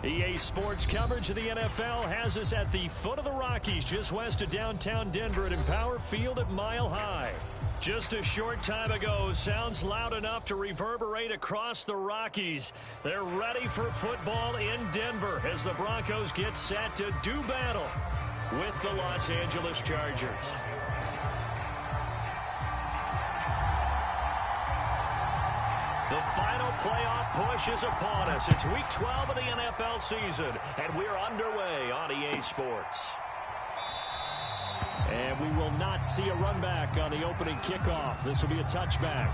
EA Sports coverage of the NFL has us at the foot of the Rockies, just west of downtown Denver at Empower Field at Mile High. Just a short time ago, sounds loud enough to reverberate across the Rockies. They're ready for football in Denver as the Broncos get set to do battle with the Los Angeles Chargers. The final playoff push is upon us. It's week 12 of the NFL season, and we're underway on EA Sports. And we will not see a run back on the opening kickoff. This will be a touchback.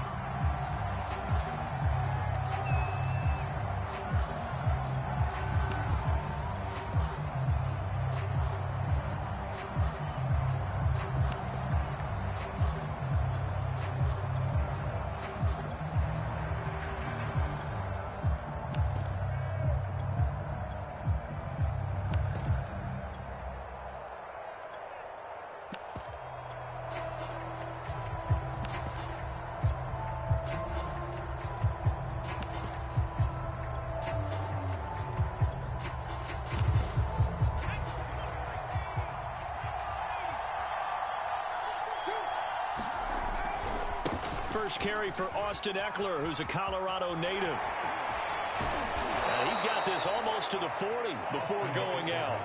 First carry for Austin Eckler, who's a Colorado native. He's got this almost to the 40 before going out.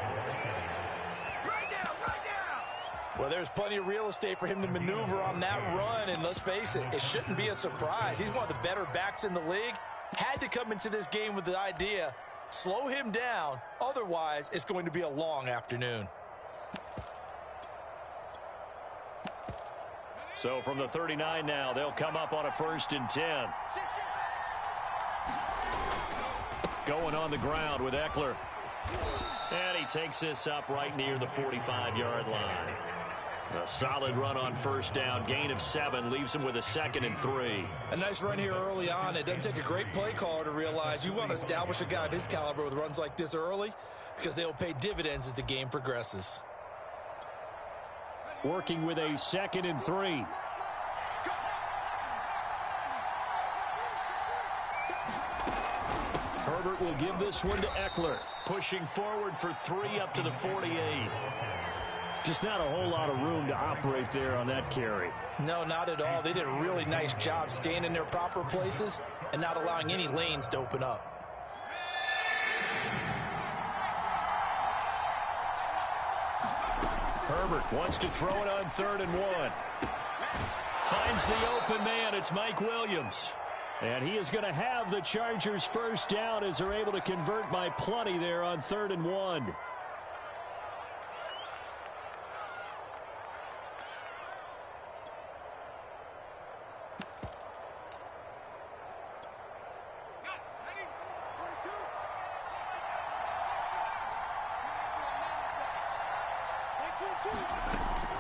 Well, there's plenty of real estate for him to maneuver on that run, and let's face it, it shouldn't be a surprise. He's one of the better backs in the league. Had to come into this game with the idea, slow him down, otherwise it's going to be a long afternoon. So from the 39 now, they'll come up on a 1st and 10. Going on the ground with Eckler. And he takes this up right near the 45-yard line. A solid run on 1st down. Gain of 7 leaves him with a 2nd and 3. A nice run here early on. It doesn't take a great play caller to realize you want to establish a guy of his caliber with runs like this early because they'll pay dividends as the game progresses. Working with a 2nd and 3. Herbert will give this one to Eckler. Pushing forward for 3 up to the 48. Just not a whole lot of room to operate there on that carry. No, not at all. They did a really nice job staying in their proper places and not allowing any lanes to open up. Herbert wants to throw it on 3rd and 1. Finds the open man. It's Mike Williams. And he is going to have the Chargers 1st down as they're able to convert by plenty there on 3rd and 1.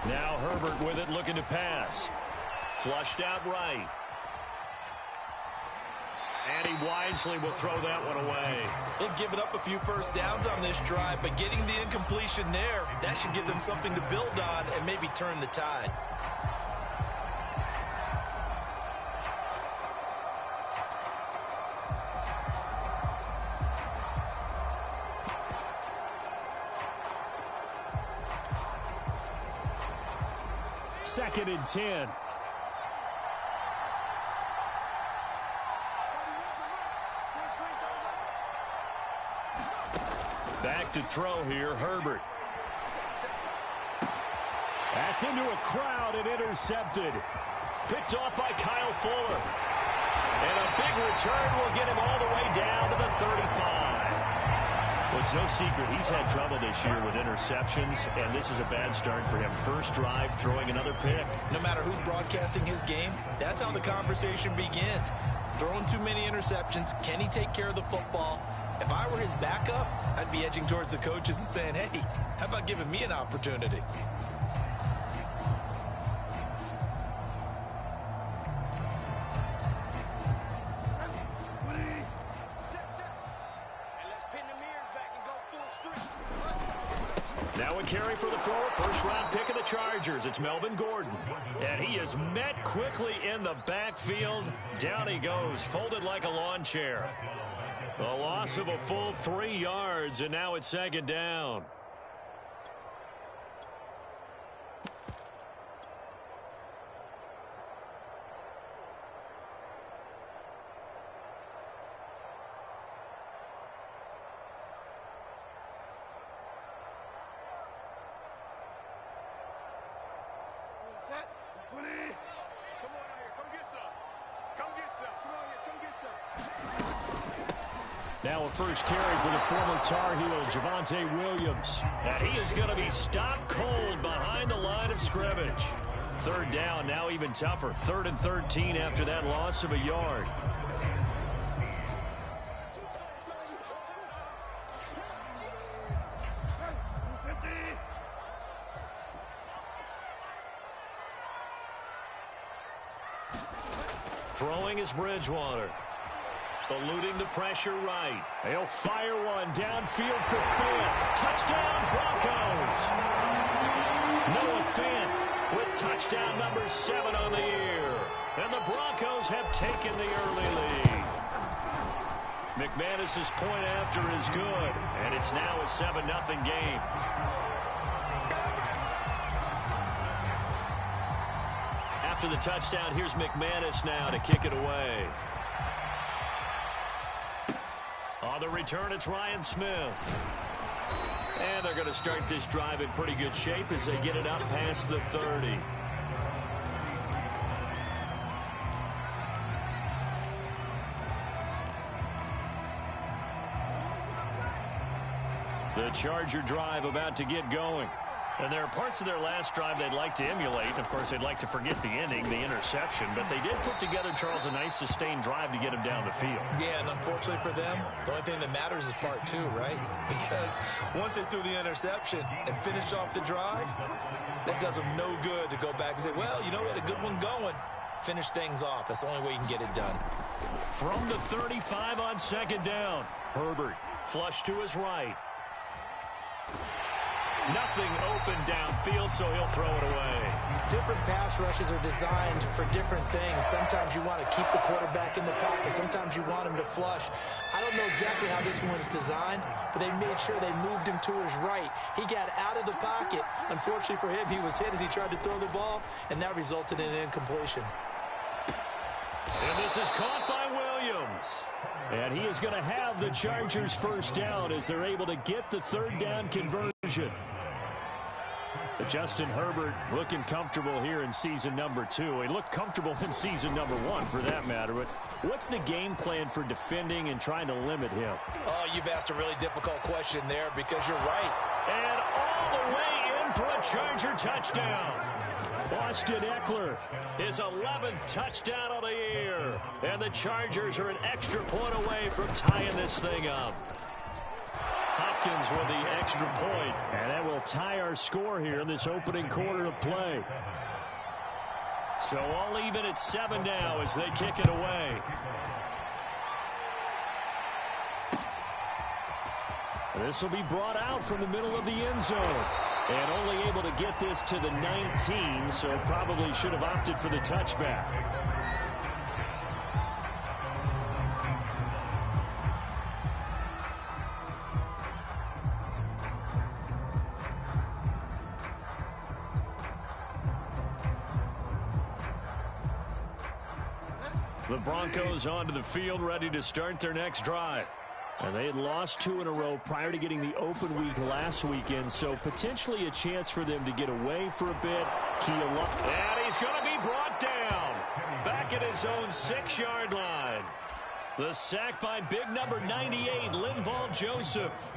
Now Herbert with it, looking to pass. Flushed out right. And he wisely will throw that one away. They've given up a few 1st downs on this drive, but getting the incompletion there, that should give them something to build on and maybe turn the tide. Second and 10. Back to throw here, Herbert. That's into a crowd and intercepted. Picked off by Kyle Fuller. And a big return will get him all the way down to the 35. Well, it's no secret he's had trouble this year with interceptions, and this is a bad start for him. First drive, throwing another pick. No matter who's broadcasting his game, that's how the conversation begins. Throwing too many interceptions, can he take care of the football? If I were his backup, I'd be edging towards the coaches and saying, hey, how about giving me an opportunity? Now a carry for the forward, first-round pick of the Chargers. It's Melvin Gordon. And he is met quickly in the backfield. Down he goes, folded like a lawn chair. A loss of a full 3 yards, and now it's second down. Now a first carry for the former Tar Heel, Javonte Williams. And he is going to be stopped cold behind the line of scrimmage. Third down, now even tougher. 3rd and 13 after that loss of a yard. Throwing is Bridgewater. Eluding the pressure right. He'll fire one downfield for Fant. Touchdown, Broncos. Noah Fant with touchdown number 7 on the year. And the Broncos have taken the early lead. McManus's point after is good. And it's now a 7-0 game. After the touchdown, here's McManus now to kick it away. On the return, it's Ryan Smith. And they're going to start this drive in pretty good shape as they get it up past the 30. The Charger drive about to get going. And there are parts of their last drive they'd like to emulate. Of course, they'd like to forget the ending, the interception. But they did put together, Charles, a nice sustained drive to get him down the field. Yeah, and unfortunately for them, the only thing that matters is part 2, right? Because once they threw the interception and finished off the drive, that does them no good to go back and say, well, you know, we had a good one going. Finish things off. That's the only way you can get it done. From the 35 on second down, Herbert flush to his right. Nothing open downfield, so he'll throw it away. Different pass rushes are designed for different things. Sometimes you want to keep the quarterback in the pocket. Sometimes you want him to flush. I don't know exactly how this one was designed, but they made sure they moved him to his right. He got out of the pocket. Unfortunately for him, he was hit as he tried to throw the ball, and that resulted in an incompletion. And this is caught by Williams. And he is going to have the Chargers first down as they're able to get the 3rd down conversion. Justin Herbert looking comfortable here in season number 2. He looked comfortable in season number 1 for that matter. But what's the game plan for defending and trying to limit him? Oh, you've asked a really difficult question there because you're right. And all the way in for a Charger touchdown. Austin Eckler, his 11th touchdown of the year. And the Chargers are an extra point away from tying this thing up. Hopkins with the extra point. And that will tie our score here in this opening quarter of play. So all even at 7 now as they kick it away. This will be brought out from the middle of the end zone. And only able to get this to the 19, so probably should have opted for the touchback. The Broncos onto the field, ready to start their next drive. And they had lost 2 in a row prior to getting the open week last weekend, so potentially a chance for them to get away for a bit. And he's going to be brought down back at his own 6-yard line. The sack by big number 98, Linval Joseph.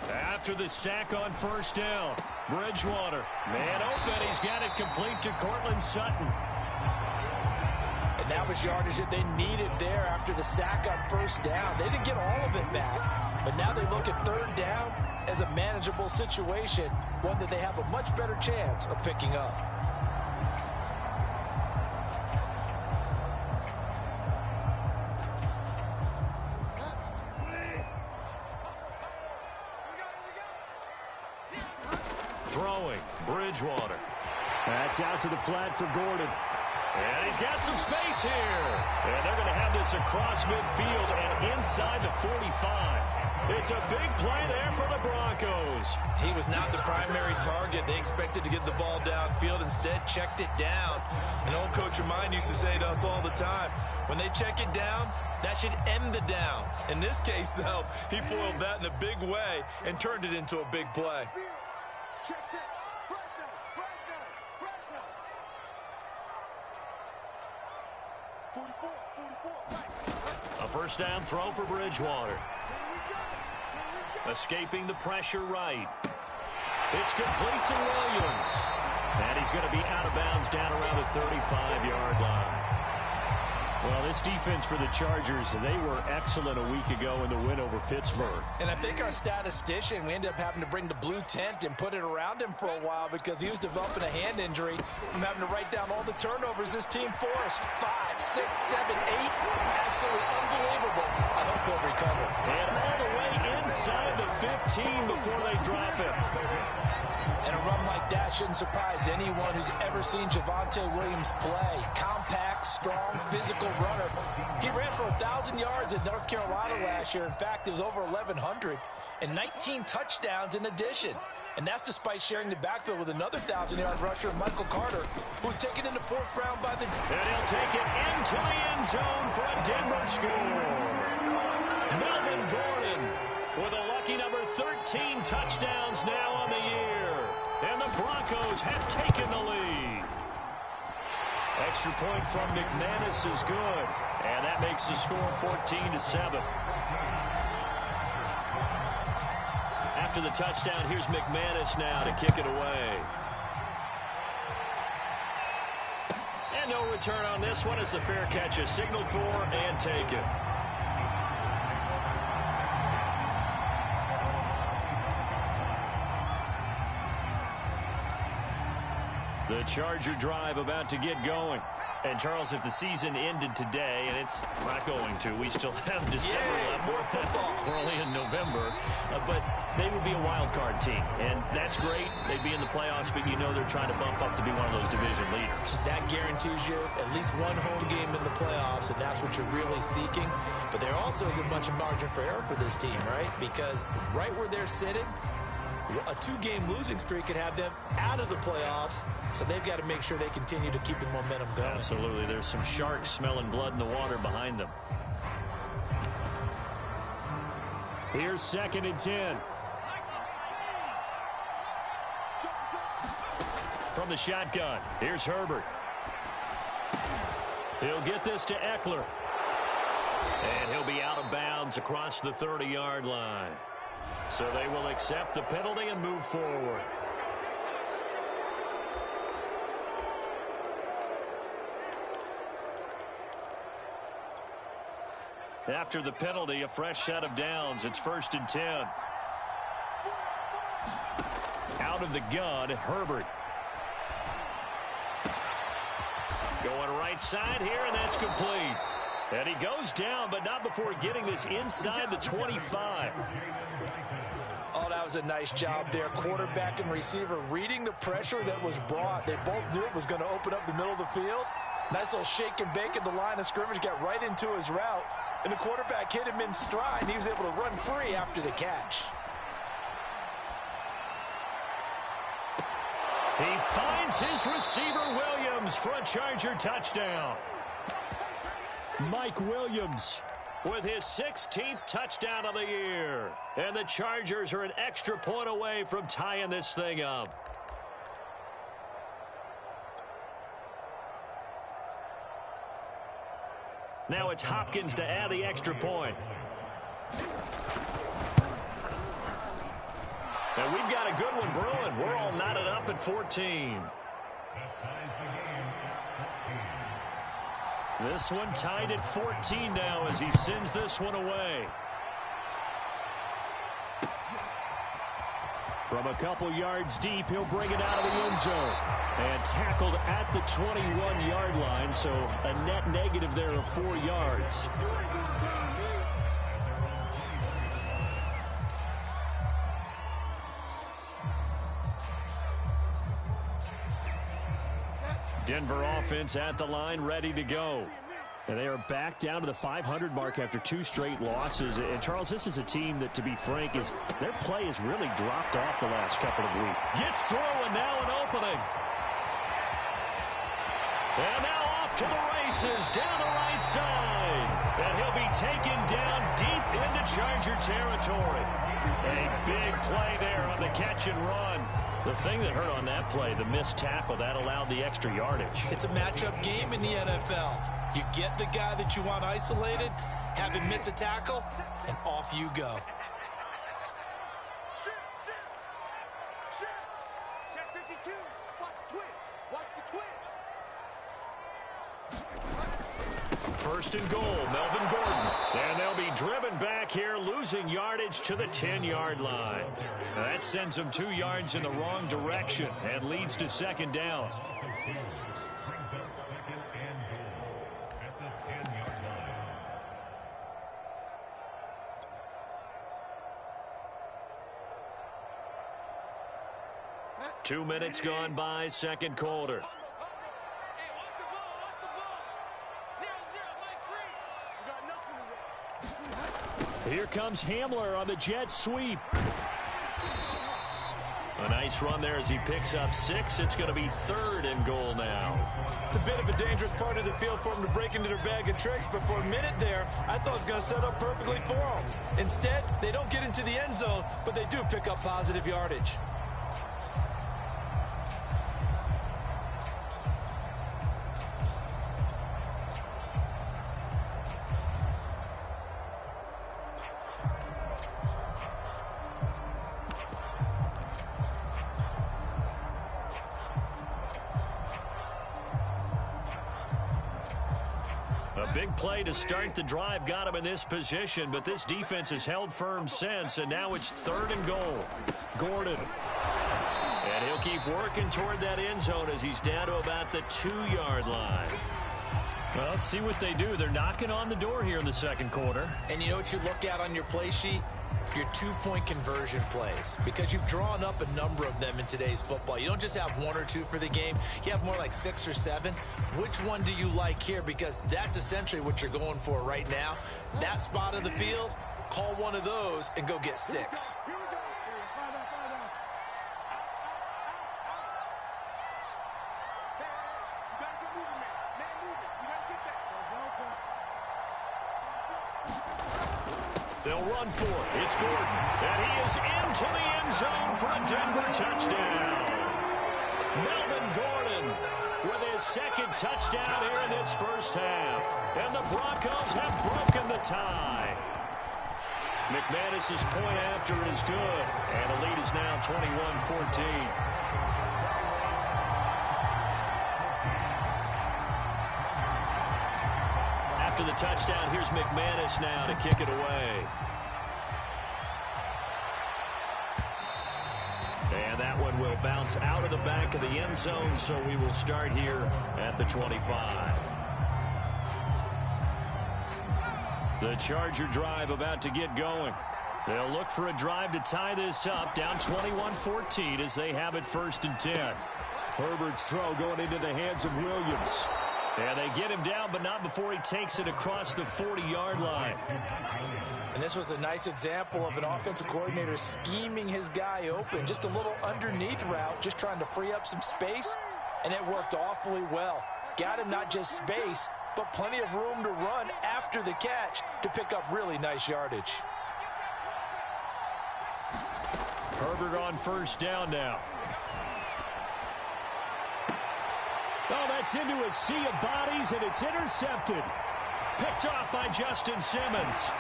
After the sack on first down, Bridgewater, man open, he's got it complete to Cortland Sutton. And that was yardage that they needed there after the sack on first down. They didn't get all of it back, but now they look at 3rd down as a manageable situation, one that they have a much better chance of picking up. throwing, Bridgewater. That's out to the flat for Gordon. And he's got some space here. And they're going to have this across midfield and inside the 45. It's a big play there for the Broncos. He was not the primary target. They expected to get the ball downfield. Instead, checked it down. An old coach of mine used to say to us all the time, when they check it down, that should end the down. In this case, though, he foiled that in a big way and turned it into a big play. A first down throw for Bridgewater. Escaping the pressure right. It's complete to Williams. And he's going to be out of bounds down around the 35-yard line. Well, this defense for the Chargers, they were excellent a week ago in the win over Pittsburgh. And I think our statistician, we ended up having to bring the blue tent and put it around him for a while because he was developing a hand injury from having to write down all the turnovers this team forced. 5, 6, 7, 8. Absolutely unbelievable. I hope he'll recover. And all the way inside the 15 before they drop it. And a run like that shouldn't surprise anyone who's ever seen Javonte Williams play. Compact, strong, physical runner. He ran for 1,000 yards at North Carolina last year. In fact, it was over 1,100 and 19 touchdowns in addition. And that's despite sharing the backfield with another 1,000-yard rusher, Michael Carter, who's taken in the 4th round by the... And he'll take it into the end zone for a Denver score. Melvin Gordon with a lucky number 13 touchdowns now on the year. And the Broncos have taken the lead. Extra point from McManus is good. And that makes the score 14-7. After the touchdown, here's McManus now to kick it away. And no return on this one as the fair catch is signaled for and taken. The Charger drive about to get going. And, Charles, if the season ended today, and it's not going to, we still have December left. More football. We're only in November. But they would be a wild card team. And that's great. They'd be in the playoffs, but you know they're trying to bump up to be one of those division leaders. That guarantees you at least one home game in the playoffs, and that's what you're really seeking. But there also isn't much margin for error for this team, right? Because right where they're sitting, a 2-game losing streak could have them out of the playoffs, so they've got to make sure they continue to keep the momentum going. Absolutely. There's some sharks smelling blood in the water behind them. Here's 2nd and 10. From the shotgun, here's Herbert. He'll get this to Eckler. And he'll be out of bounds across the 30-yard line. So they will accept the penalty and move forward. After the penalty, a fresh set of downs. It's 1st and 10. Out of the gun, Herbert. Going right side here, and that's complete. And he goes down, but not before getting this inside the 25. Oh, that was a nice job there. Quarterback and receiver reading the pressure that was brought. They both knew it was going to open up the middle of the field. Nice little shake and bake at the line of scrimmage, got right into his route. And the quarterback hit him in stride, and he was able to run free after the catch. He finds his receiver, Williams, for a Charger touchdown. Mike Williams with his 16th touchdown of the year. And the Chargers are an extra point away from tying this thing up. Now it's Hopkins to add the extra point. And we've got a good one brewing. We're all knotted up at 14. This one tied at 14 now as he sends this one away. From a couple yards deep, he'll bring it out of the end zone. And tackled at the 21-yard line, so a net negative there of 4 yards. Denver offense at the line, ready to go. And they are back down to the 500 mark after 2 straight losses. And, Charles, this is a team that, to be frank, their play has really dropped off the last couple of weeks. Gets through, and now an opening. And now off to the races down the right side. And he'll be taken down deep into Charger territory. A big play there on the catch and run. The thing that hurt on that play, the missed tackle, that allowed the extra yardage. It's a matchup game in the NFL. You get the guy that you want isolated, have him miss a tackle, and off you go. Check 52. Watch the twist. Watch the twist. First and goal, Melvin Gordon. And they'll be driven back here, losing yardage to the 10-yard line. That sends them 2 yards in the wrong direction and leads to second down. 2 minutes gone by, second quarter. Here comes Hamler on the jet sweep. A nice run there as he picks up 6. It's going to be 3rd and goal now. It's a bit of a dangerous part of the field for them to break into their bag of tricks, but for a minute there, I thought it was going to set up perfectly for them. Instead, they don't get into the end zone, but they do pick up positive yardage. A big play to start the drive got him in this position, but this defense has held firm since, and now it's 3rd and goal. Gordon. And he'll keep working toward that end zone as he's down to about the 2-yard line. Well, let's see what they do. They're knocking on the door here in the second quarter. And you know what you look at on your play sheet? Your 2-point conversion plays, because you've drawn up a number of them in today's football. You don't just have 1 or 2 for the game. You have more like 6 or 7. Which one do you like here? Because that's essentially what you're going for right now. That spot of the field, call one of those and go get 6. They'll run for it. It's Gordon. And he is into the end zone for a Denver touchdown. Melvin Gordon with his 2nd touchdown here in this first half. And the Broncos have broken the tie. McManus's point after is good. And the lead is now 21-14. After the touchdown, here's McManus now to kick it away. And that one will bounce out of the back of the end zone, so we will start here at the 25. The Charger drive about to get going. They'll look for a drive to tie this up, down 21-14 as they have it 1st and 10. Herbert's throw going into the hands of Williams. And they get him down, but not before he takes it across the 40-yard line. And this was a nice example of an offensive coordinator scheming his guy open. Just a little underneath route, just trying to free up some space, and it worked awfully well. Got him not just space, but plenty of room to run after the catch to pick up really nice yardage. Herbert on 1st down now. Oh, that's into a sea of bodies, and it's intercepted. Picked off by Justin Simmons.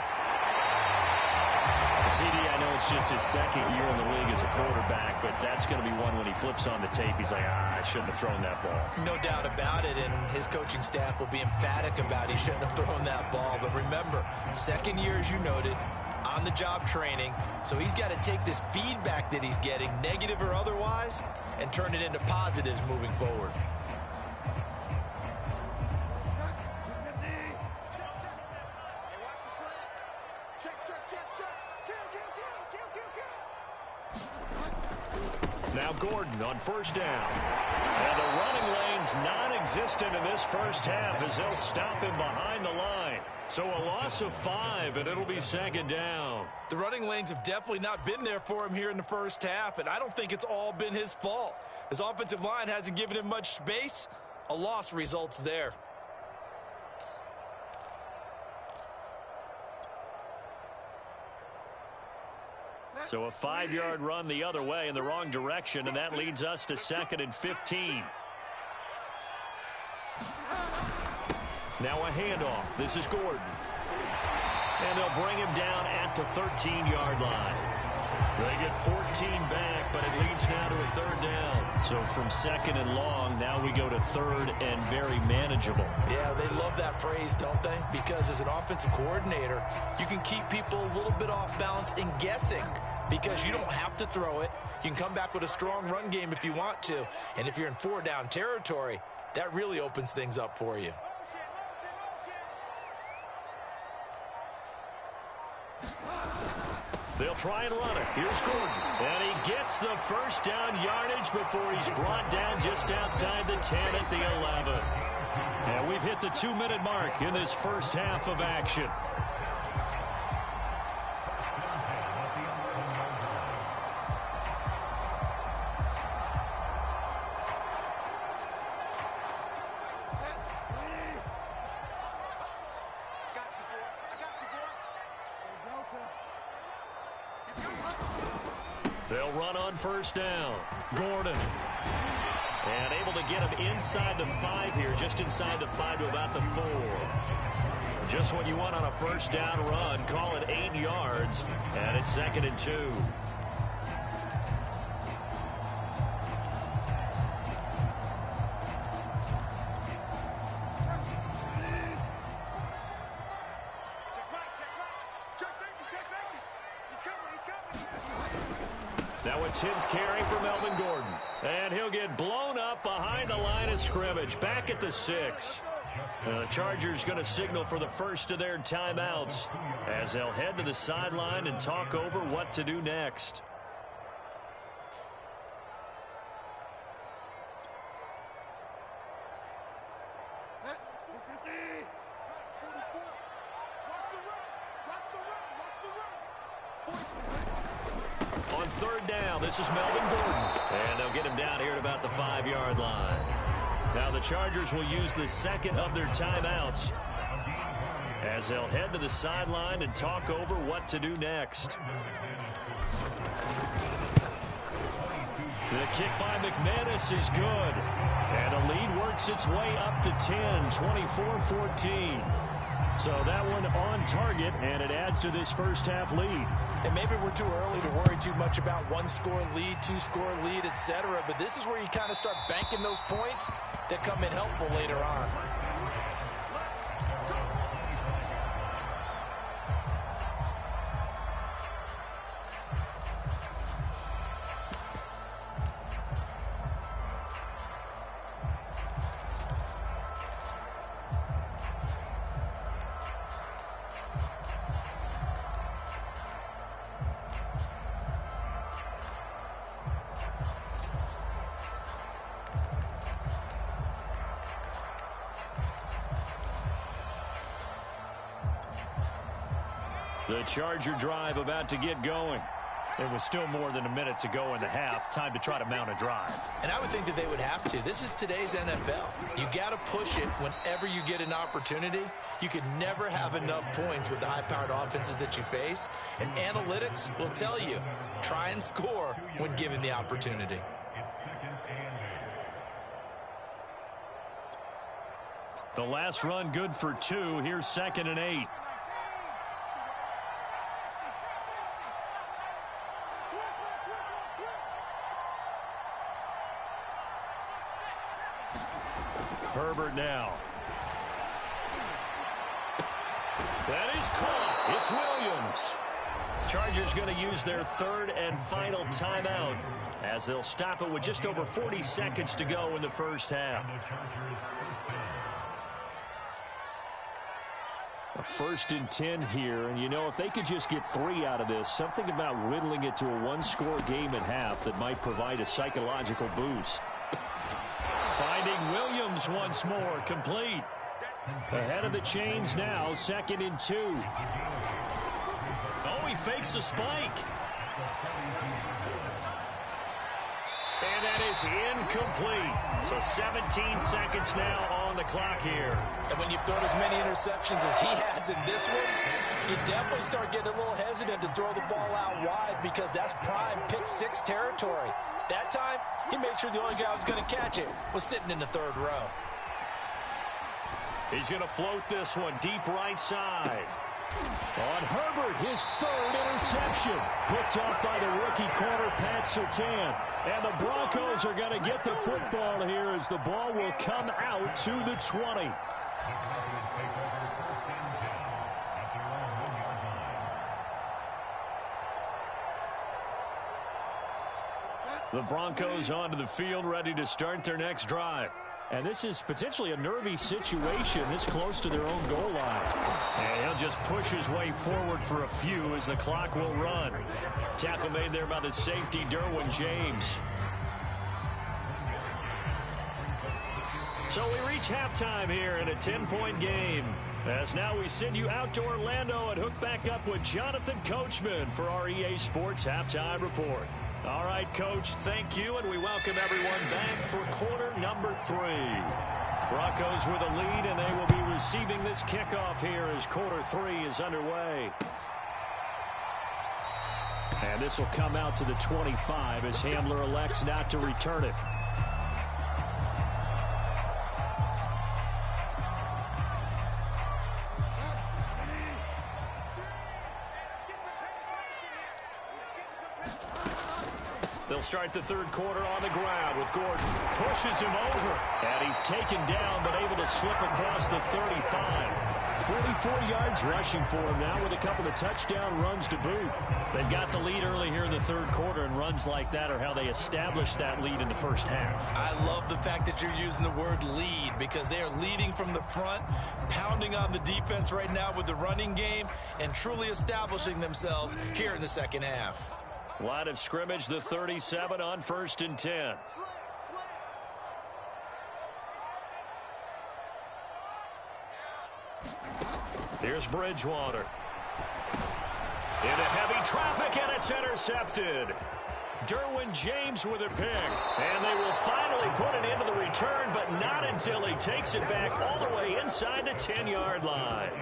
CD, I know it's just his 2nd year in the league as a quarterback, but that's going to be one when he flips on the tape. He's like, I shouldn't have thrown that ball. No doubt about it, and his coaching staff will be emphatic about he shouldn't have thrown that ball. But remember, 2nd year, as you noted, on-the-job training, so he's got to take this feedback that he's getting, negative or otherwise, and turn it into positives moving forward. Now Gordon on first down. And the running lane's non-existent in this first half as they'll stop him behind the line. So a loss of 5, and it'll be second down. The running lanes have definitely not been there for him here in the first half, and I don't think it's all been his fault. His offensive line hasn't given him much space. A loss results there. So a 5-yard run the other way in the wrong direction, and that leads us to 2nd and 15. Now a handoff. This is Gordon. And they'll bring him down at the 13-yard line. They get 14 back, but it leads now to a 3rd down. So from 2nd and long, now we go to 3rd and very manageable. Yeah, they love that phrase, don't they? Because as an offensive coordinator, you can keep people a little bit off balance and guessing because you don't have to throw it. You can come back with a strong run game if you want to. And if you're in 4-down territory, that really opens things up for you. They'll try and run it. Here's Gordon. And he gets the first down yardage before he's brought down just outside the 10 at the 11. And we've hit the 2-minute mark in this first half of action. They'll run on first down. Gordon. And able to get him inside the 5 here, just inside the 5 to about the 4. Just what you want on a first down run. Call it 8 yards, and it's 2nd and 2. Now a 10th carry for Melvin Gordon. And he'll get blown up behind the line of scrimmage. Back at the 6. The Chargers going to signal for the first of their timeouts as they'll head to the sideline and talk over what to do next. On 3rd down, this is Melvin Gordon. And they'll get him down here at about the 5-yard line. Now the Chargers will use the second of their timeouts as they'll head to the sideline and talk over what to do next. The kick by McManus is good. And the lead works its way up to 10, 24-14. So that one on target, and it adds to this first half lead. And maybe we're too early to worry too much about 1-score lead, 2-score lead, etc. But this is where you kind of start banking those points that come in helpful later on. The Charger drive about to get going. There was still more than a minute to go in the half. Time to try to mount a drive. And I would think that they would have to. This is today's NFL. You got to push it whenever you get an opportunity. You can never have enough points with the high-powered offenses that you face. And analytics will tell you, try and score when given the opportunity. The last run good for 2. Here's 2nd and 8. Herbert now. That is caught. It's Williams. Chargers going to use their 3rd and final timeout as they'll stop it with just over 40 seconds to go in the first half. A 1st and 10 here, and you know, if they could just get 3 out of this, something about whittling it to a one-score game at half that might provide a psychological boost. Finding Williams once more, complete. Ahead of the chains now, 2nd and 2. Oh, he fakes a spike. And that is incomplete. So 17 seconds now on the clock here. And when you've thrown as many interceptions as he has in this one, you definitely start getting a little hesitant to throw the ball out wide because that's prime pick 6 territory. That time, he made sure the only guy who was going to catch it was sitting in the 3rd row. He's going to float this one deep right side. On Herbert, his 3rd interception. Picked off by the rookie corner, Pat Surtain. And the Broncos are going to get the football here as the ball will come out to the 20. The Broncos onto the field, ready to start their next drive. And this is potentially a nervy situation this close to their own goal line. And he'll just push his way forward for a few as the clock will run. Tackle made there by the safety, Derwin James. So we reach halftime here in a 10-point game. As now we send you out to Orlando and hook back up with Jonathan Coachman for our EA Sports Halftime Report. All right, Coach, thank you, and we welcome everyone back for quarter number 3. Broncos with a lead, and they will be receiving this kickoff here as quarter 3 is underway. And this will come out to the 25 as Hamler elects not to return it. They'll start the 3rd quarter on the ground with Gordon. Pushes him over. And he's taken down but able to slip across the 35. 44 yards rushing for him now with a couple of touchdown runs to boot. They've got the lead early here in the 3rd quarter, and runs like that are how they established that lead in the first half. I love the fact that you're using the word lead because they are leading from the front, pounding on the defense right now with the running game, and truly establishing themselves here in the 2nd half. Line of scrimmage, the 37 on 1st and 10. Here's Bridgewater. Into heavy traffic, and it's intercepted. Derwin James with a pick. And they will finally put it into the return, but not until he takes it back all the way inside the 10-yard line.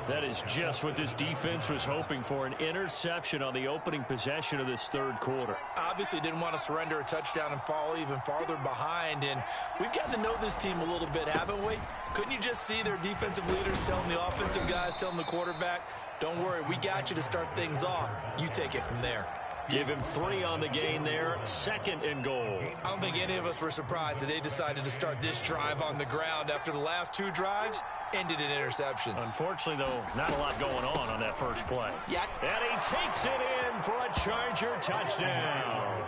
That is just what this defense was hoping for, an interception on the opening possession of this 3rd quarter. Obviously didn't want to surrender a touchdown and fall even farther behind, and we've gotten to know this team a little bit, haven't we? Couldn't you just see their defensive leaders telling the offensive guys, telling the quarterback, don't worry, we got you to start things off. You take it from there. Give him 3 on the gain there, 2nd and goal. I don't think any of us were surprised that they decided to start this drive on the ground after the last 2 drives ended in interceptions. Unfortunately, though, not a lot going on that first play. Yeah. And he takes it in for a Charger touchdown.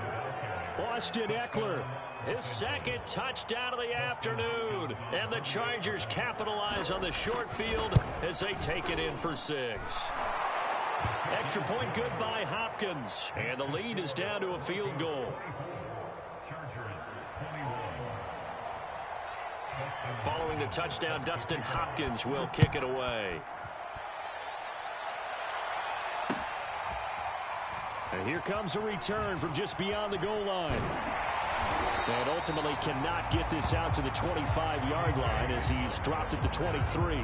Austin Eckler, his 2nd touchdown of the afternoon. And the Chargers capitalize on the short field as they take it in for 6. Extra point good by Hopkins. And the lead is down to a field goal. Following the touchdown, Dustin Hopkins will kick it away. And here comes a return from just beyond the goal line. And ultimately cannot get this out to the 25-yard line as he's dropped at the 23.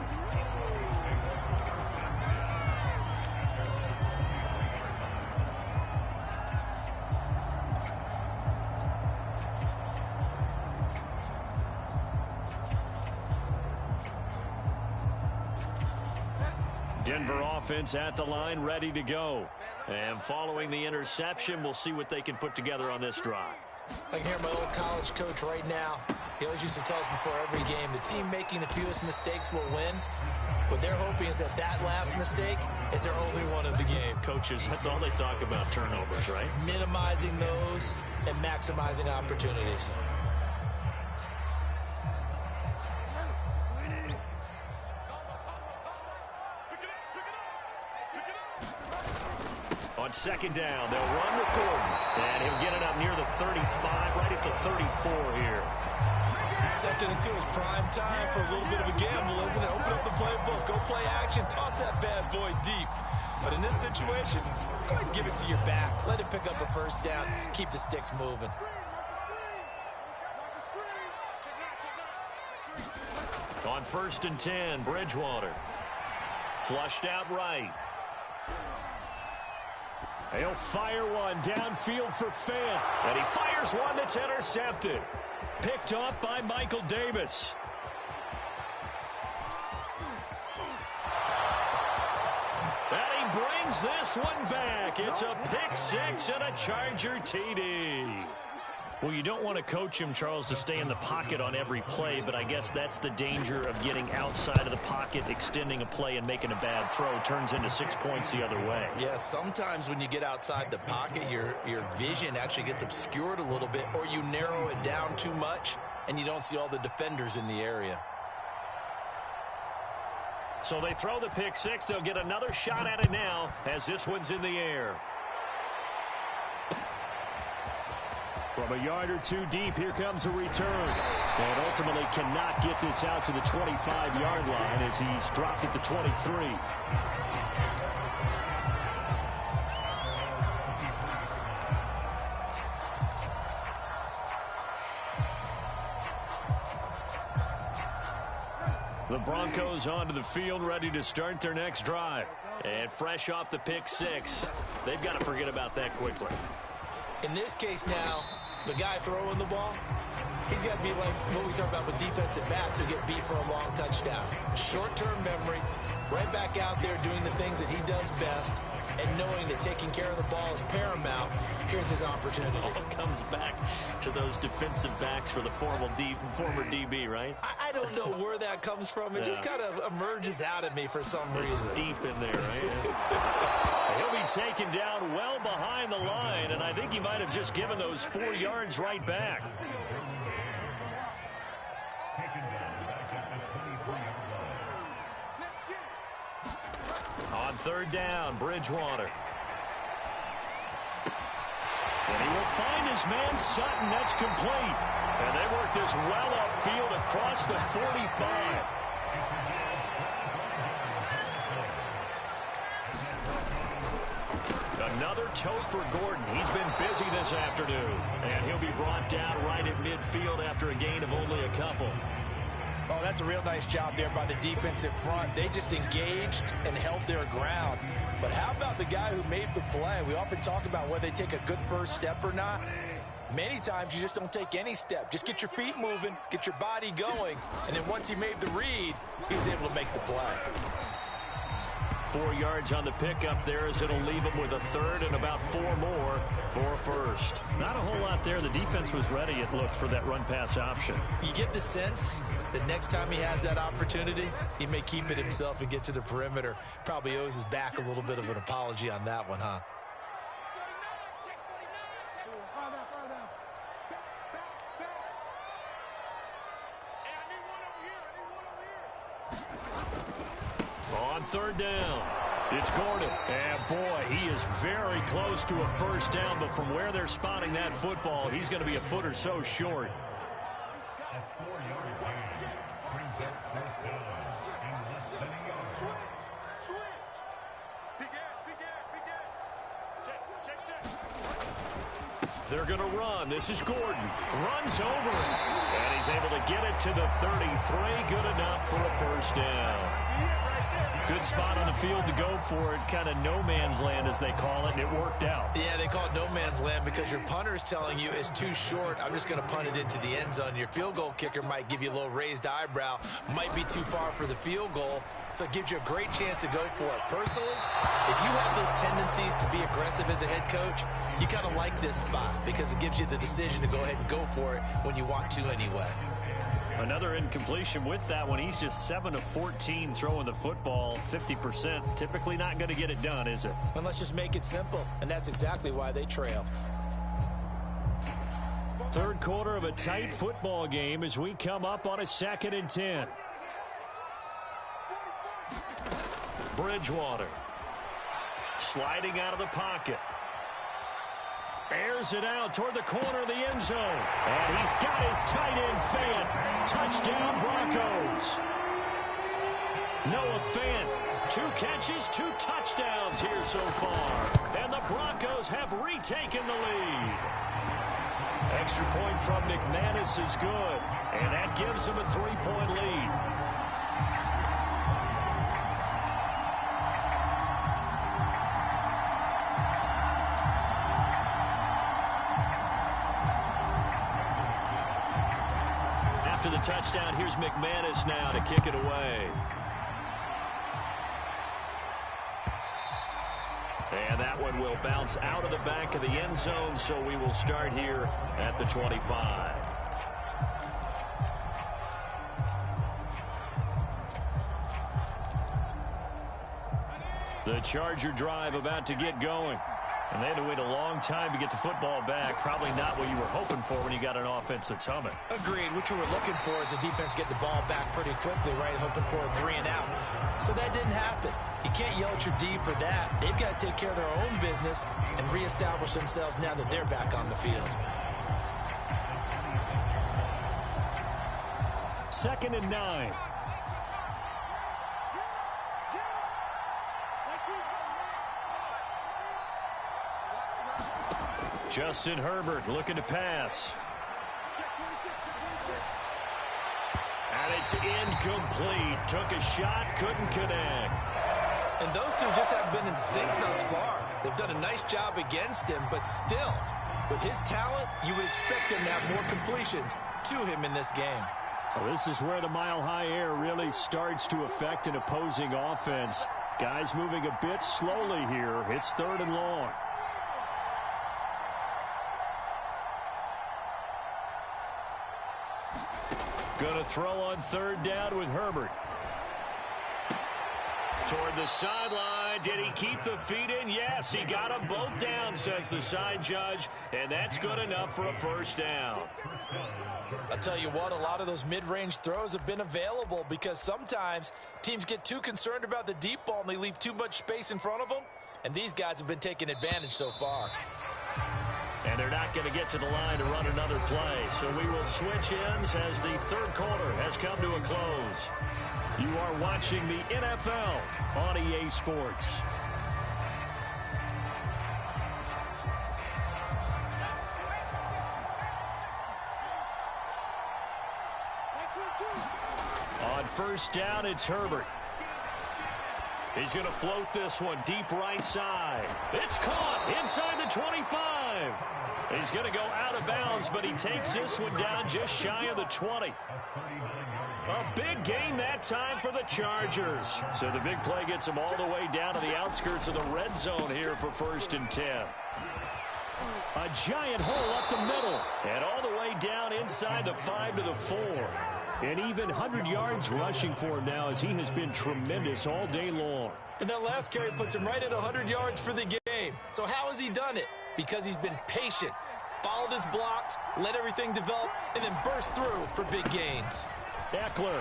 Denver offense at the line, ready to go. And following the interception, we'll see what they can put together on this drive. I can hear my old college coach right now. He always used to tell us before every game, the team making the fewest mistakes will win. What they're hoping is that that last mistake is their only one of the game. Coaches, that's all they talk about, turnovers, right? Minimizing those and maximizing opportunities. On second down, they'll run with Gordon. And he'll get it up near the 35, right at the 34 here. Second and 2 is prime time for a little bit of a gamble, isn't it? Open up the playbook, go play action, toss that bad boy deep. But in this situation, go ahead and give it to your back. Let him pick up a first down, keep the sticks moving. On first and 10, Bridgewater. Flushed out right. He'll fire one downfield for Fant. And he fires one that's intercepted. Picked off by Michael Davis. And he brings this one back. It's a pick six and a Charger TD. Well, you don't want to coach him, Charles, to stay in the pocket on every play, but I guess that's the danger of getting outside of the pocket, extending a play, and making a bad throw. Turns into 6 points the other way. Yeah, sometimes when you get outside the pocket, your vision actually gets obscured a little bit, or you narrow it down too much, and you don't see all the defenders in the area. So they throw the pick six. They'll get another shot at it now as this one's in the air. From a yard or two deep, here comes a return. And ultimately cannot get this out to the 25-yard line as he's dropped at the 23. The Broncos onto the field, ready to start their next drive. And fresh off the pick six, they've got to forget about that quickly. In this case now, the guy throwing the ball, he's got to be like what we talk about with defensive backs who get beat for a long touchdown. Short-term memory, right back out there doing the things that he does best, and knowing that taking care of the ball is paramount. Here's his opportunity. All comes back to those defensive backs for the former DB, right? I don't know where that comes from. It just kind of emerges out of me for some reason. It's deep in there, right? He'll be taken down well behind the line, and I think he might have just given those 4 yards right back. On third down, Bridgewater. And he will find his man Sutton. That's complete. And they work this well upfield across the 45. Another tote for Gordon. He's been busy this afternoon. And he'll be brought down right at midfield after a gain of only a couple. Oh, that's a real nice job there by the defensive front. They just engaged and held their ground. But how about the guy who made the play? We often talk about whether they take a good first step or not. Many times you just don't take any step. Just get your feet moving, get your body going, and then once he made the read, he was able to make the play. 4 yards on the pickup there as it'll leave him with a third and about 4 more for a first. Not a whole lot there. The defense was ready, it looked, for that run-pass option. You get the sense that next time he has that opportunity, he may keep it himself and get to the perimeter. Probably owes his back a little bit of an apology on that one, huh? On third down, it's Gordon. And boy, he is very close to a first down, but from where they're spotting that football, he's going to be a foot or so short. They're going to run. This is Gordon. Runs over it. And he's able to get it to the 33. Good enough for a first down. Good spot on the field to go for it. Kind of no man's land, as they call it, and it worked out. Yeah, they call it no man's land because your punter is telling you it's too short. I'm just going to punt it into the end zone. Your field goal kicker might give you a little raised eyebrow. Might be too far for the field goal, so it gives you a great chance to go for it. Personally, if you have those tendencies to be aggressive as a head coach, you kind of like this spot because it gives you the decision to go ahead and go for it when you want to anyway. Another incompletion with that one. He's just 7 of 14 throwing the football, 50%. Typically not going to get it done, is it? And let's just make it simple, and that's exactly why they trail. Third quarter of a tight football game as we come up on a 2nd and 10. sliding out of the pocket. Airs it out toward the corner of the end zone. And he's got his tight end Fant. Touchdown, Broncos. Noah Fant, 2 catches, 2 touchdowns here so far. And the Broncos have retaken the lead. Extra point from McManus is good. And that gives them a 3-point lead. After the touchdown, here's McManus now to kick it away. And that one will bounce out of the back of the end zone, so we will start here at the 25. The Charger drive about to get going. And they had to wait a long time to get the football back. Probably not what you were hoping for when you got an offense that's humming. Agreed. What you were looking for is the defense get the ball back pretty quickly, right? Hoping for a 3 and out. So that didn't happen. You can't yell at your D for that. They've got to take care of their own business and reestablish themselves now that they're back on the field. 2nd and 9. Justin Herbert looking to pass. And it's incomplete. Took a shot, couldn't connect. And those two just haven't been in sync thus far. They've done a nice job against him, but still, with his talent, you would expect him to have more completions to him in this game. Well, this is where the mile-high air really starts to affect an opposing offense. Guys moving a bit slowly here. It's 3rd and long. Going to throw on 3rd down with Herbert. Toward the sideline. Did he keep the feet in? Yes, he got them both down, says the side judge. And that's good enough for a 1st down. I'll tell you what, a lot of those mid-range throws have been available because sometimes teams get too concerned about the deep ball and they leave too much space in front of them. And these guys have been taking advantage so far. And they're not going to get to the line to run another play. So we will switch ends as the 3rd quarter has come to a close. You are watching the NFL on EA Sports. On 1st down, it's Herbert. He's going to float this one deep right side. It's caught inside the 25. He's going to go out of bounds, but he takes this one down just shy of the 20. A big gain that time for the Chargers. So the big play gets them all the way down to the outskirts of the red zone here for 1st and 10. A giant hole up the middle and all the way down inside the 5 to the 4. And even 100 yards rushing for him now as he has been tremendous all day long. And that last carry puts him right at 100 yards for the game. So how has he done it? Because he's been patient, followed his blocks, let everything develop, and then burst through for big gains. Eckler,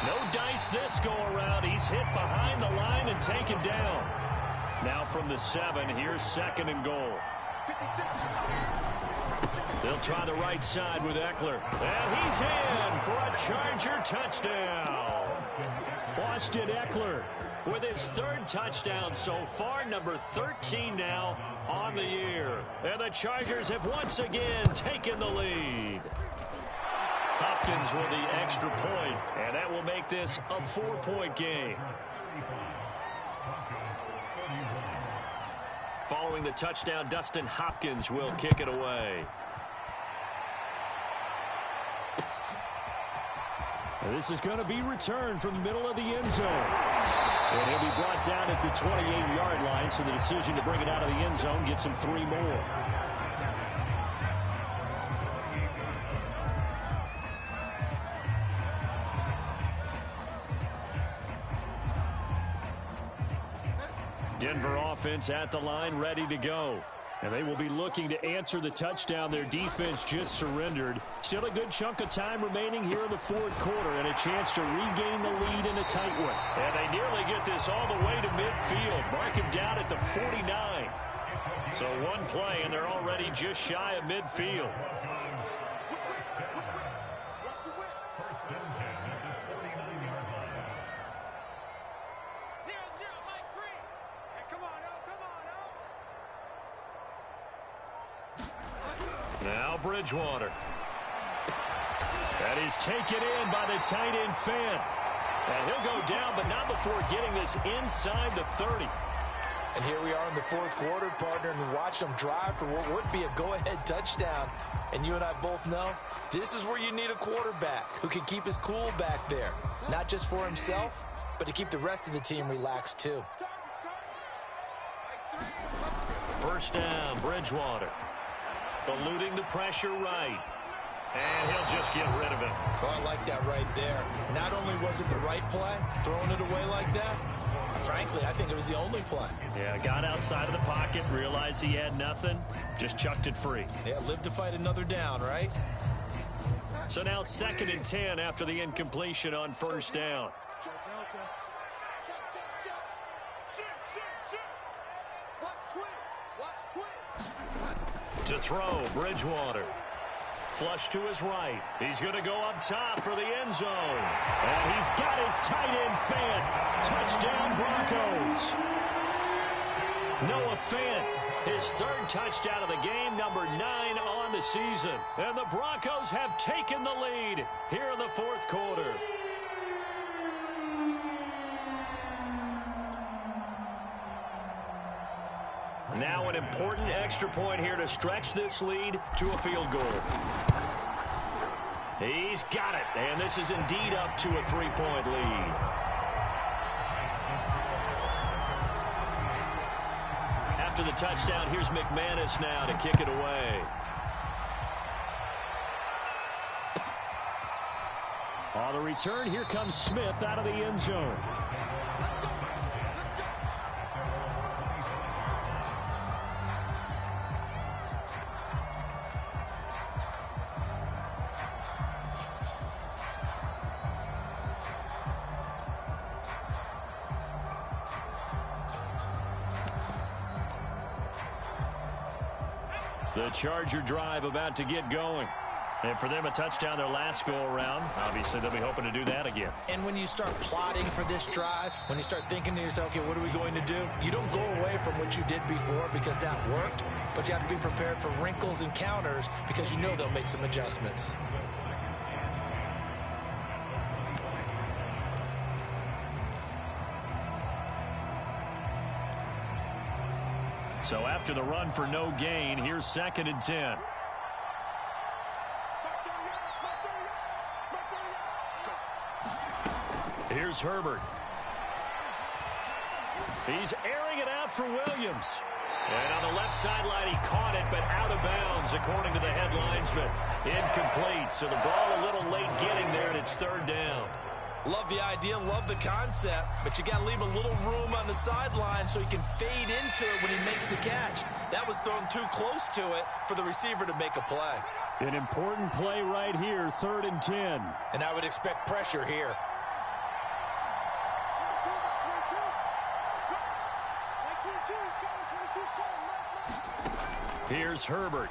no dice this go-around. He's hit behind the line and taken down. Now from the 7, here's 2nd and goal. They'll try the right side with Eckler. And he's in for a Charger touchdown. Austin Eckler with his 3rd touchdown so far, number 13 now on the year. And the Chargers have once again taken the lead. Hopkins with the extra point, and that will make this a 4-point game. Following the touchdown, Dustin Hopkins will kick it away. And this is going to be returned from the middle of the end zone. And he'll be brought down at the 28-yard line, so the decision to bring it out of the end zone gets him 3 more. Denver offense at the line, ready to go. And they will be looking to answer the touchdown their defense just surrendered. Still a good chunk of time remaining here in the fourth quarter and a chance to regain the lead in a tight one. And they nearly get this all the way to midfield. Mark him down at the 49. So one play and they're already just shy of midfield. Now Bridgewater. That is taken in by the tight end Fant. And he'll go down, but not before getting this inside the 30. And here we are in the fourth quarter, partner, and watch them drive for what would be a go-ahead touchdown. And you and I both know this is where you need a quarterback who can keep his cool back there. Not just for himself, but to keep the rest of the team relaxed too. First down, Bridgewater. Eluding the pressure right. And he'll just get rid of it. Oh, I like that right there. Not only was it the right play, throwing it away like that, frankly, I think it was the only play. Yeah, got outside of the pocket, realized he had nothing, just chucked it free. Yeah, live to fight another down, right? So now 2nd and 10 after the incompletion on first down. To throw, Bridgewater. Flush to his right. He's going to go up top for the end zone. And he's got his tight end Fant. Touchdown, Broncos. Noah Fant, his 3rd touchdown of the game, number 9 on the season. And the Broncos have taken the lead here in the fourth quarter. Now an important extra point here to stretch this lead to a field goal. He's got it, and this is indeed up to a 3-point lead. After the touchdown, here's McManus now to kick it away. On the return, here comes Smith out of the end zone. The Charger drive about to get going. And for them, a touchdown their last go-around. Obviously, they'll be hoping to do that again. And when you start plotting for this drive, when you start thinking to yourself, okay, what are we going to do? You don't go away from what you did before because that worked, but you have to be prepared for wrinkles and counters because you know they'll make some adjustments. So after the run for no gain, here's 2nd and 10. Here's Herbert. He's airing it out for Williams. And on the left sideline, he caught it, but out of bounds, according to the head linesman. Incomplete, so the ball a little late getting there, and it's 3rd down. Love the idea, love the concept, but you got to leave a little room on the sideline so he can fade into it when he makes the catch. That was thrown too close to it for the receiver to make a play. An important play right here, 3rd and 10. And I would expect pressure here. Here's Herbert.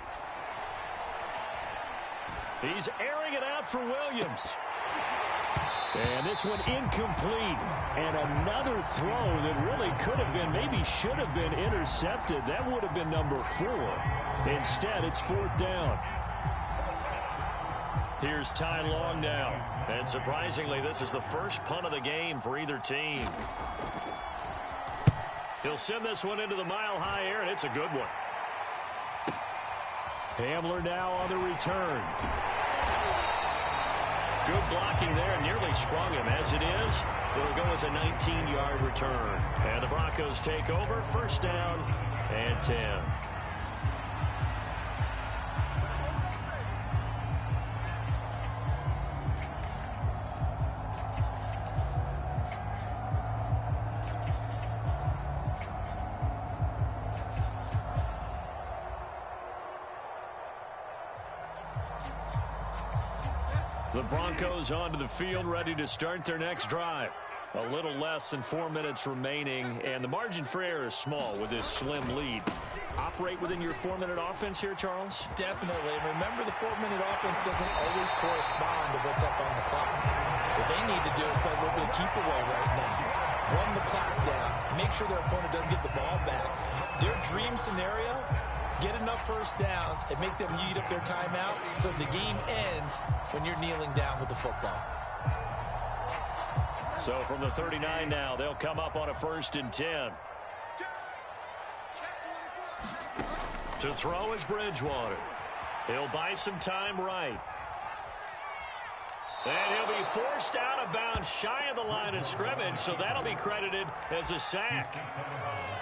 He's airing it out for Williams. And this one incomplete. And another throw that really could have been, maybe should have been intercepted. That would have been number 4. Instead, it's 4th down. Here's Ty Long now. And surprisingly, this is the first punt of the game for either team. He'll send this one into the mile-high air, and it's a good one. Hamler now on the return. Good blocking there, nearly sprung him. As it is, it'll go as a 19-yard return. And the Broncos take over, 1st down and 10. The Broncos onto the field, ready to start their next drive. A little less than 4 minutes remaining, and the margin for error is small with this slim lead. Operate within your 4-minute offense here, Charles? Definitely. And remember, the 4-minute offense doesn't always correspond to what's up on the clock. What they need to do is play a little bit of keep away right now. Run the clock down. Make sure their opponent doesn't get the ball back. Their dream scenario, get enough first downs and make them eat up their timeouts so the game ends when you're kneeling down with the football. So from the 39 now, they'll come up on a 1st and 10. To throw is Bridgewater. He'll buy some time right. And he'll be forced out of bounds shy of the line of scrimmage, so that'll be credited as a sack.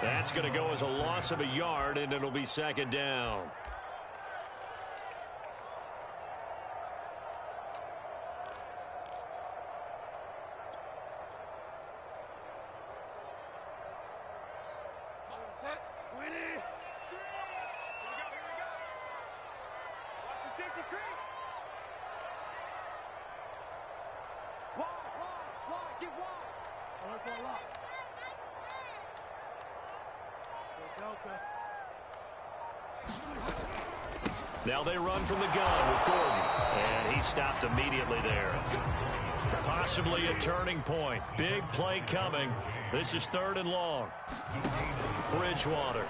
That's going to go as a loss of a yard, and it'll be 2nd down. Now they run from the gun with Gordon, and he stopped immediately there. Possibly a turning point. Big play coming. This is 3rd and long. Bridgewater.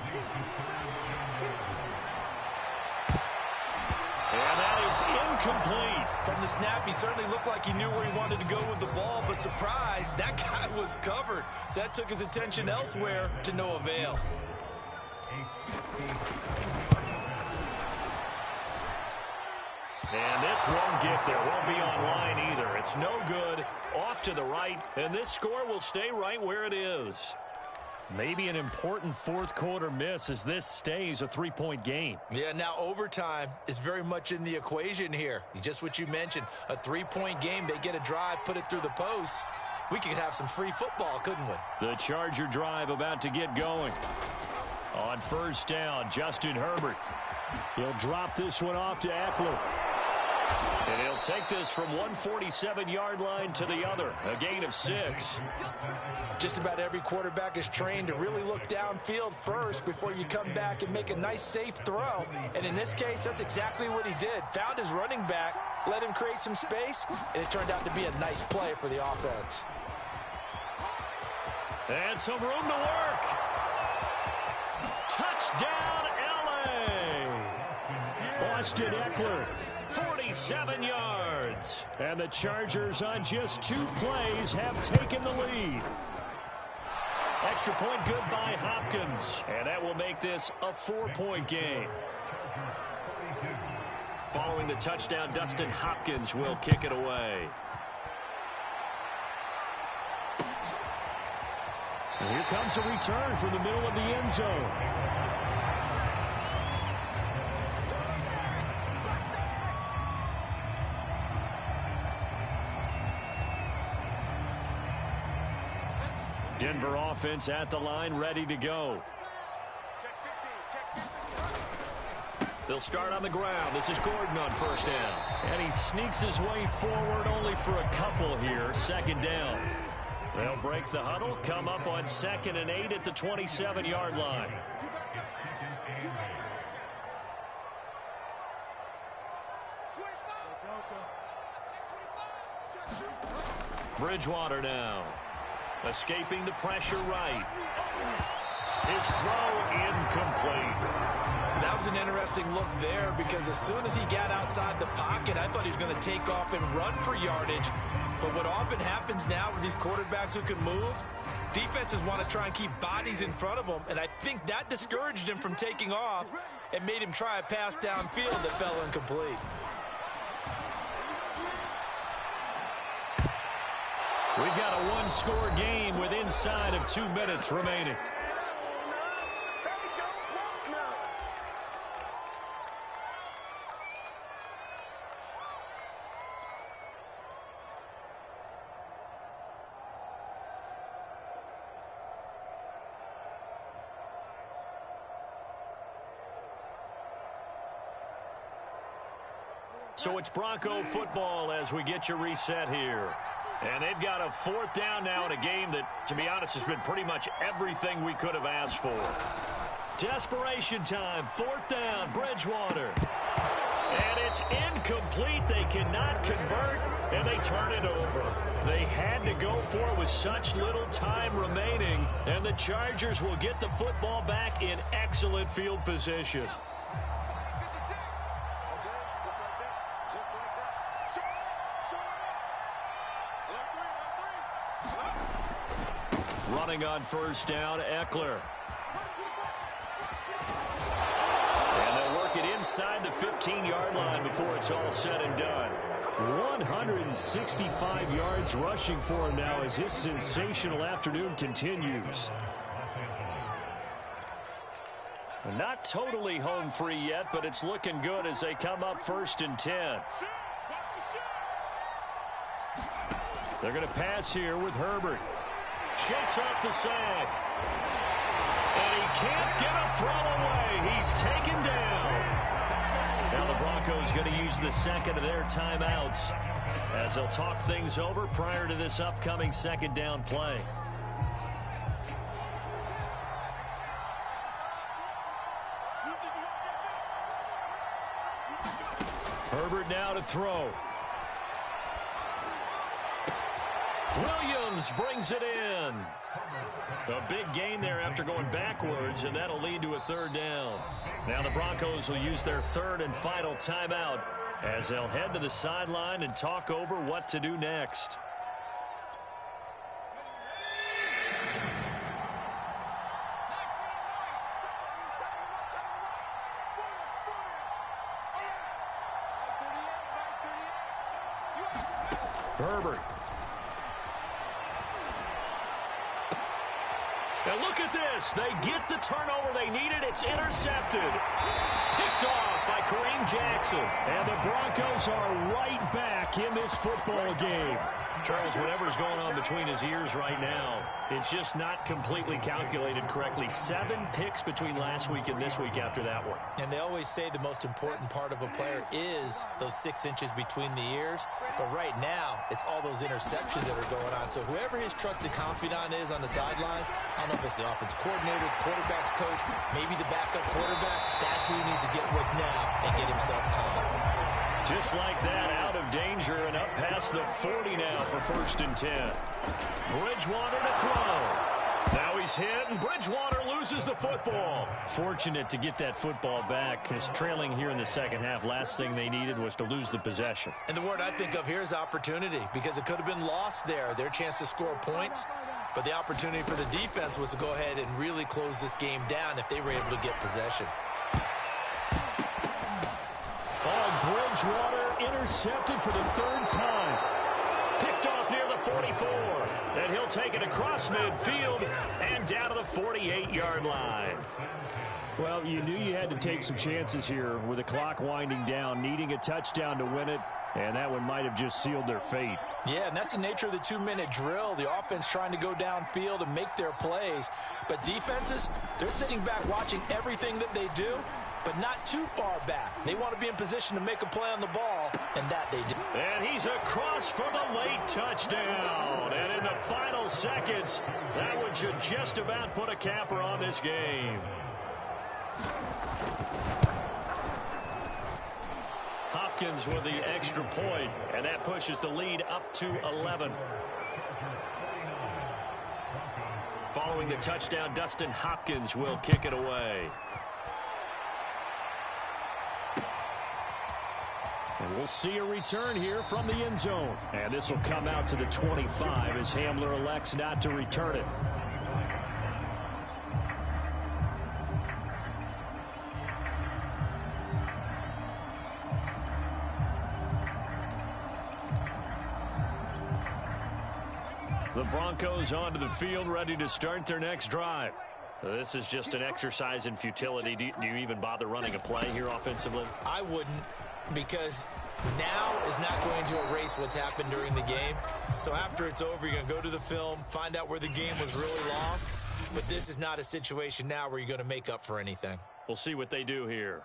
And that is incomplete. From the snap, he certainly looked like he knew where he wanted to go with the ball, but surprise, that guy was covered. So that took his attention elsewhere to no avail. And this won't get there. Won't be online either. It's no good. Off to the right. And this score will stay right where it is. Maybe an important 4th quarter miss as this stays a 3-point game. Yeah, now overtime is very much in the equation here. Just what you mentioned. A 3-point game. They get a drive, put it through the posts. We could have some free football, couldn't we? The Charger drive about to get going. On 1st down, Justin Herbert. He'll drop this one off to Eckler. And he'll take this from 147-yard line to the other. A gain of 6. Just about every quarterback is trained to really look downfield first before you come back and make a nice, safe throw. And in this case, that's exactly what he did. Found his running back, let him create some space, and it turned out to be a nice play for the offense. And some room to work. Touchdown, L.A. Austin Eckler. 47 yards. And the Chargers on just 2 plays have taken the lead. Extra point good by Hopkins. And that will make this a 4-point game. Following the touchdown, Dustin Hopkins will kick it away. And here comes a return from the middle of the end zone. Denver offense at the line, ready to go. They'll start on the ground. This is Gordon on 1st down. And he sneaks his way forward only for a couple here. 2nd down. They'll break the huddle, come up on 2nd and 8 at the 27-yard line. Bridgewater now. Escaping the pressure right. His throw incomplete. That was an interesting look there because as soon as he got outside the pocket, I thought he was going to take off and run for yardage. But what often happens now with these quarterbacks who can move, defenses want to try and keep bodies in front of them, and I think that discouraged him from taking off and made him try a pass downfield that fell incomplete. We've got a 1-score game with inside of 2 minutes remaining. So it's Bronco football as we get you reset here. And they've got a 4th down now in a game that, to be honest, has been pretty much everything we could have asked for. Desperation time, 4th down, Bridgewater. And it's incomplete. They cannot convert, and they turn it over. They had to go for it with such little time remaining, and the Chargers will get the football back in excellent field position. Running on 1st down, Eckler. And they'll work it inside the 15-yard line before it's all said and done. 165 yards rushing for him now as his sensational afternoon continues. Not totally home free yet, but it's looking good as they come up 1st and 10. They're going to pass here with Herbert. Shakes off the sack. And he can't get a throw away. He's taken down. Now the Broncos going to use the second of their timeouts as they'll talk things over prior to this upcoming 2nd down play. Herbert now to throw. Williams brings it in. A big gain there after going backwards, and that'll lead to a 3rd down. Now the Broncos will use their 3rd and final timeout as they'll head to the sideline and talk over what to do next. Herbert. Now look at this. They get the turnover they needed. It's intercepted. Picked off by Kareem Jackson. And the Broncos are right back in this football game. Charles, whatever's going on between his ears right now, it's just not completely calculated correctly. 7 picks between last week and this week after that one. And they always say the most important part of a player is those 6 inches between the ears. But right now, it's all those interceptions that are going on. So whoever his trusted confidant is on the sidelines, I don't know if it's the offense coordinator, the quarterback's coach, maybe the backup quarterback, that's who he needs to get with now and get himself calm. Just like that, out of danger and up past the 40 now for 1st and 10. Bridgewater to throw. Now he's hit, and Bridgewater loses the football. Fortunate to get that football back, because trailing here in the 2nd half, last thing they needed was to lose the possession. And the word I think of here is opportunity, because it could have been lost there, their chance to score points. But the opportunity for the defense was to go ahead and really close this game down if they were able to get possession. Bridgewater intercepted for the 3rd time. Picked off near the 44. And he'll take it across midfield and down to the 48-yard line. Well, you knew you had to take some chances here with the clock winding down, needing a touchdown to win it, and that one might have just sealed their fate. Yeah, and that's the nature of the 2-minute drill. The offense trying to go downfield and make their plays. But defenses, they're sitting back watching everything that they do, but not too far back. They want to be in position to make a play on the ball, and that they do. And he's across for the late touchdown. And in the final seconds, that one should just about put a capper on this game. Hopkins with the extra point, and that pushes the lead up to 11. Following the touchdown, Dustin Hopkins will kick it away. And we'll see a return here from the end zone. And this will come out to the 25 as Hamler elects not to return it. The Broncos onto the field, ready to start their next drive. This is just an exercise in futility. Do you even bother running a play here offensively? I wouldn't, because now is not going to erase what's happened during the game. So after it's over, you're going to go to the film, find out where the game was really lost. But this is not a situation now where you're going to make up for anything. We'll see what they do here.